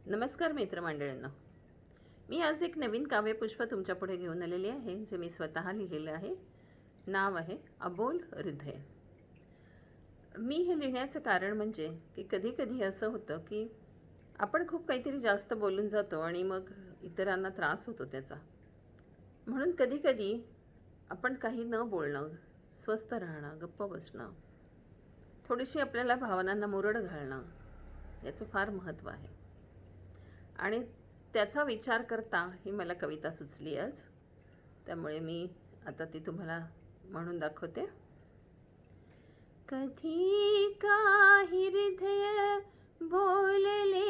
नमस्कार मित्रमंडळींनो. मी आज एक नवीन काव्यपुष्प तुमच्यापुढे घेऊन आलेले आहे, जे मी स्वतः लिहिलेलं आहे. नाव आहे अबोल हृदय. मी हे लिहिण्याचं कारण म्हणजे की कधी कधी असं होतं की आपण खूप काहीतरी जास्त बोलून जातो आणि मग इतरांना त्रास होतो त्याचा. म्हणून कधी कधी आपण काही न बोलणं, स्वस्थ राहणं, गप्प बसणं, थोडीशी आपल्याला भावनांना मुरड घालणं याचं फार महत्त्व आहे. आणि त्याचा विचार करता ही मला कविता सुचली आज. त्यामुळे मी आता ती तुम्हाला म्हणून दाखवते. कधी काही हृदय बोलले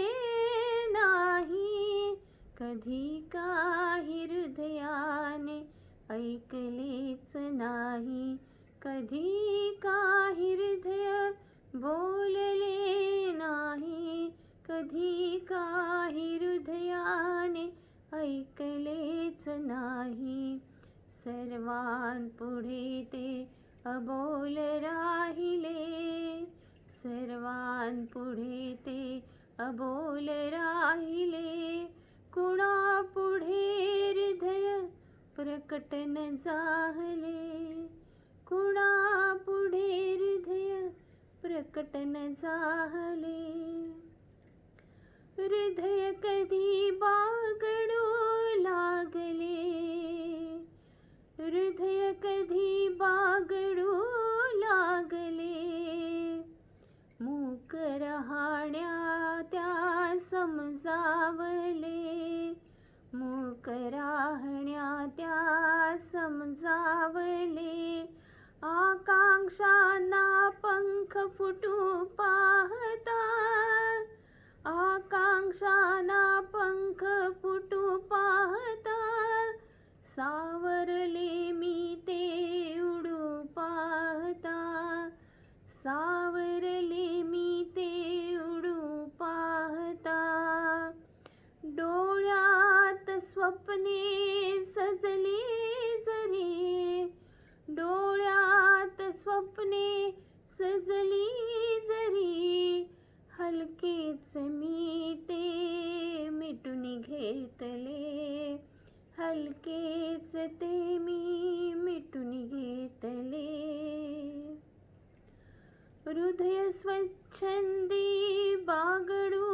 नाही, कधी काही हृदयाने ऐकलेच नाही, कधी काही हृदय बोलले नाही, कधी काही हृदयाने ऐकलेच नाही. सर्वांपुढे ते अबोल राहिले, सर्वांपुढे ते अबोल राहिले. कुणापुढे हृदय प्रकट न झाले, कुणापुढे हृदय प्रकट न झाले. हृदय कधी बागडू लागले, हृदय कधी बागडू लागले. मूक राहण्या त्या समजावले, मूक राहण्या त्या समजावले. आकांक्षांना पंख फुटू पाहता, आकांक्षांना पंख फुटू पाहता. सावरले मी ते उडू पाहता, सावरले मी ते उडू पाहता. डोळ्यात स्वप्ने सजली जरी, डोळ्यात स्वप्ने सजली जरी. हलकेच मी ते मिटून घेतले, हलकेच ते मी मिटून घेतले. हृदय स्वच्छंदी बागडू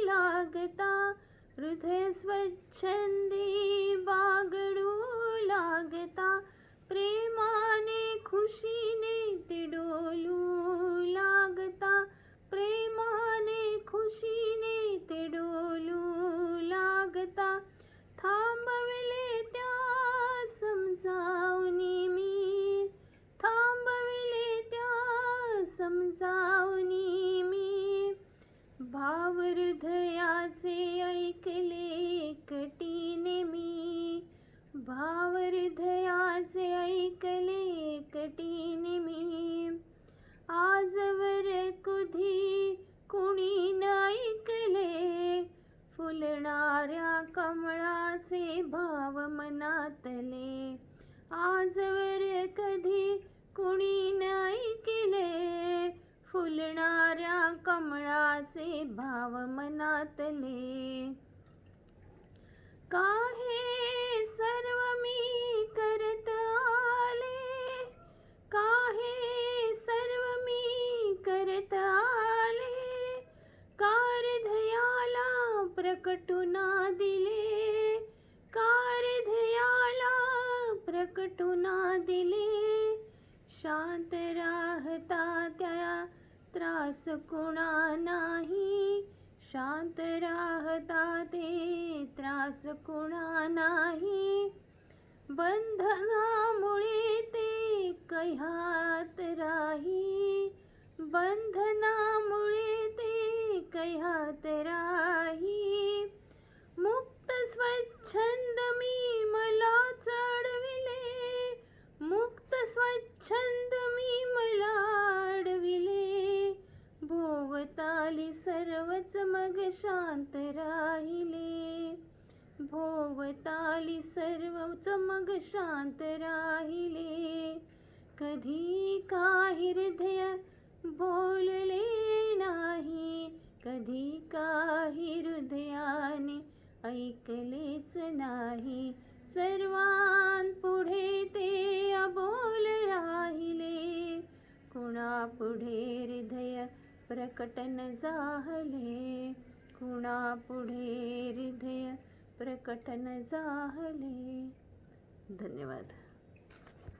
लागता, हृदय स्वच्छंदी बागडू लागता. प्रेमाने खुशीने ते डोलू लागता, प्रेमाने खुशीने ते डोलू लागता. थांबविले त्या समजावनी मी, थांबविले त्या समजावनी मी. भाव हृदयाचे ऐकले एकटीने मी, भाव हृदयाचे ऐकले एकटीने मी. आजवर कधी कुणी न ऐकले, फुलणाऱ्या कमळाचे भाव मनातले. आजवर कधी कुणी न ऐकले, फुलणाऱ्या कमळाचे भाव मनातले. काहे सर्व मी करत आले, काहे सर्व मी करत आले. का हृदयाला प्रकटू ना दिले, का हृदयाला प्रकटू ना दिले. शांत राहता त्या त्रास कुणा नाही, शांत राहता ते त्रास कुणा नाही. बंधनामुळे ते कह्यात राही, बंधनामुळे ते कह्यात राही. मुक्त स्वच्छंद मी मला चढविले, मुक्त स्वच्छंद मी मला अडविले. भोवताली सर्वच मग शांत राहिले, भोवताली सर्वच मग शांत राहिले. कधी काही हृदय बोलले नाही, कधी काही हृदया ऐकलेच नाही. सर्वांपुढे ते अबोल राहिले, कुणापुढे हृदय प्रकटन जाहले, कुणापुढे हृदय प्रकटन जाहले. धन्यवाद.